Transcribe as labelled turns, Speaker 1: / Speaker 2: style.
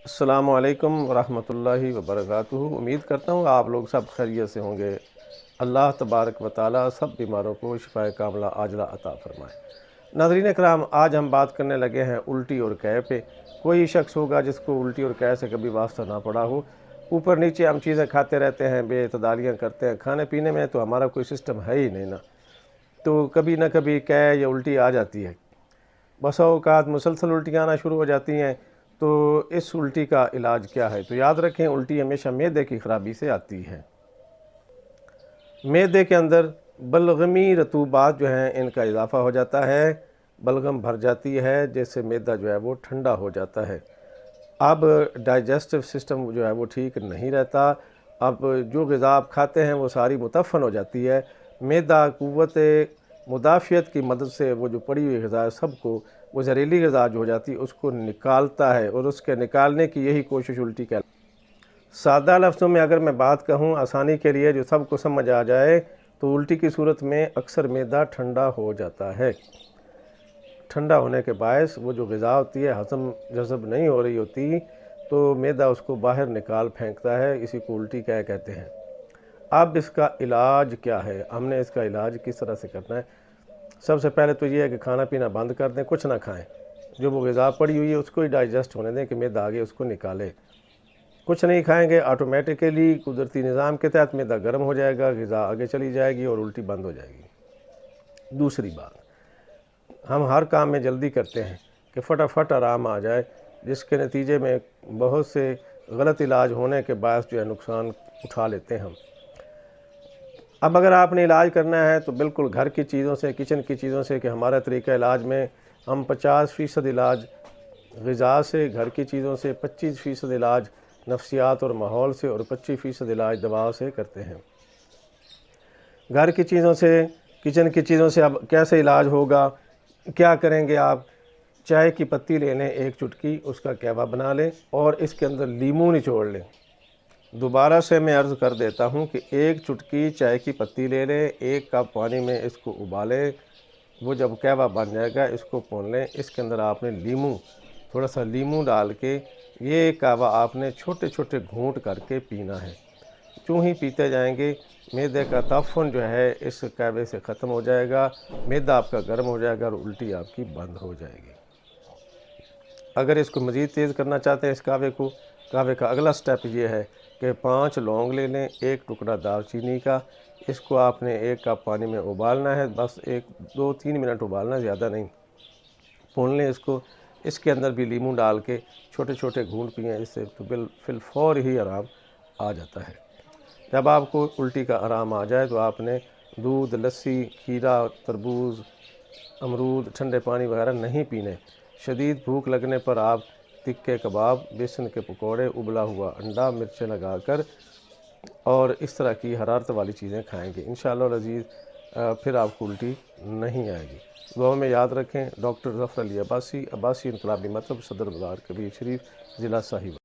Speaker 1: السلام علیکم ورحمۃ اللہ وبرکاتہ۔ امید کرتا ہوں آپ لوگ سب خیریت سے ہوں گے۔ اللہ تبارک و تعالیٰ سب بیماروں کو شفائے کاملہ عاجلہ عطا فرمائے۔ ناظرین اکرام، آج ہم بات کرنے لگے ہیں الٹی اور قے پہ۔ کوئی شخص ہوگا جس کو الٹی اور قے سے کبھی واسطہ نہ پڑا ہو۔ اوپر نیچے ہم چیزیں کھاتے رہتے ہیں، بے اعتدالیاں کرتے ہیں، کھانے پینے میں تو ہمارا کوئی سسٹم ہے ہی نہیں نا، تو کبھی نہ کبھی قے یا الٹی آ جاتی ہے۔ بسا اوقات مسلسل الٹیاں آنا شروع ہو جاتی ہیں، تو اس الٹی کا علاج کیا ہے؟ تو یاد رکھیں، الٹی ہمیشہ معدے کی خرابی سے آتی ہے۔ معدے کے اندر بلغمی رطوبات جو ہیں ان کا اضافہ ہو جاتا ہے، بلغم بھر جاتی ہے، جس سے معدہ جو ہے وہ ٹھنڈا ہو جاتا ہے۔ اب ڈائجسٹو سسٹم جو ہے وہ ٹھیک نہیں رہتا۔ اب جو غذا آپ کھاتے ہیں وہ ساری متفن ہو جاتی ہے۔ معدہ قوت مدافعت کی مدد سے وہ جو پڑی ہوئی غذا ہے سب کو، وہ زہریلی غذا جو ہو جاتی ہے اس کو نکالتا ہے، اور اس کے نکالنے کی یہی کوشش الٹی کہلاتی ہے۔ سادہ لفظوں میں اگر میں بات کہوں آسانی کے لیے جو سب کو سمجھ آ جائے، تو الٹی کی صورت میں اکثر معدہ ٹھنڈا ہو جاتا ہے۔ ٹھنڈا ہونے کے باعث وہ جو غذا ہوتی ہے ہضم جذب نہیں ہو رہی ہوتی، تو معدہ اس کو باہر نکال پھینکتا ہے، اسی کو الٹی قے کہتے ہیں۔ اب اس کا علاج کیا ہے؟ ہم نے اس کا علاج کس طرح سے کرنا ہے؟ سب سے پہلے تو یہ ہے کہ کھانا پینا بند کر دیں، کچھ نہ کھائیں۔ جو وہ غذا پڑی ہوئی ہے اس کو ہی ڈائجسٹ ہونے دیں کہ معدہ آگے اس کو نکالے۔ کچھ نہیں کھائیں گے، آٹومیٹیکلی قدرتی نظام کے تحت معدہ گرم ہو جائے گا، غذا آگے چلی جائے گی اور الٹی بند ہو جائے گی۔ دوسری بات، ہم ہر کام میں جلدی کرتے ہیں کہ فٹافٹ آرام آ جائے، جس کے نتیجے میں بہت سے غلط علاج ہونے کے باعث جو ہے نقصان اٹھا لیتے ہیں ہم۔ اب اگر آپ نے علاج کرنا ہے تو بالکل گھر کی چیزوں سے، کچن کی چیزوں سے، کہ ہمارا طریقہ علاج میں ہم 50% علاج غذا سے، گھر کی چیزوں سے، 25% علاج نفسیات اور ماحول سے، اور 25% علاج دوا سے کرتے ہیں۔ گھر کی چیزوں سے، کچن کی چیزوں سے اب کیسے علاج ہوگا؟ کیا کریں گے آپ؟ چائے کی پتی لے لیں 1 چٹکی، اس کا قہوہ بنا لیں اور اس کے اندر لیموں نچوڑ لیں۔ دوبارہ سے میں عرض کر دیتا ہوں کہ 1 چٹکی چائے کی پتی لے لیں، 1 کپ پانی میں اس کو ابالیں، وہ جب قہوہ بن جائے گا اس کو پون لیں۔ اس کے اندر آپ نے تھوڑا سا لیموں ڈال کے یہ قہوہ آپ نے چھوٹے چھوٹے گھونٹ کر کے پینا ہے۔ چوں ہی پیتے جائیں گے، معدے کا تعفن جو ہے اس قہوے سے ختم ہو جائے گا، معدہ آپ کا گرم ہو جائے گا اور الٹی آپ کی بند ہو جائے گی۔ اگر اس کو مزید تیز کرنا چاہتے ہیں اس قہوے کا اگلا سٹیپ یہ ہے کہ 5 لونگ لے لیں، 1 ٹکڑا دار چینی کا، اس کو آپ نے 1 کپ پانی میں ابالنا ہے، بس 2-3 منٹ ابالنا، زیادہ نہیں۔ بھون لیں اس کو، اس کے اندر بھی لیموں ڈال کے چھوٹے چھوٹے گھونٹ پئیں، اس سے تو فی الفور ہی آرام آ جاتا ہے۔ جب آپ کو الٹی کا آرام آ جائے تو آپ نے دودھ، لسی، کھیرا، تربوز، امرود، ٹھنڈے پانی وغیرہ نہیں پینے۔ شدید بھوک لگنے پر آپ تکے کباب، بیسن کے پکوڑے، ابلا ہوا انڈا، مرچیں لگا کر اور اس طرح کی حرارت والی چیزیں کھائیں گے، انشاءاللہ العزیز پھر آپ کو الٹی نہیں آئے گی۔ دعاؤں میں یاد رکھیں۔ ڈاکٹر ظفر علی عباسی، عباسی انقلابی مطب، صدر بازار کبیر شریف، ضلع ساہیوال۔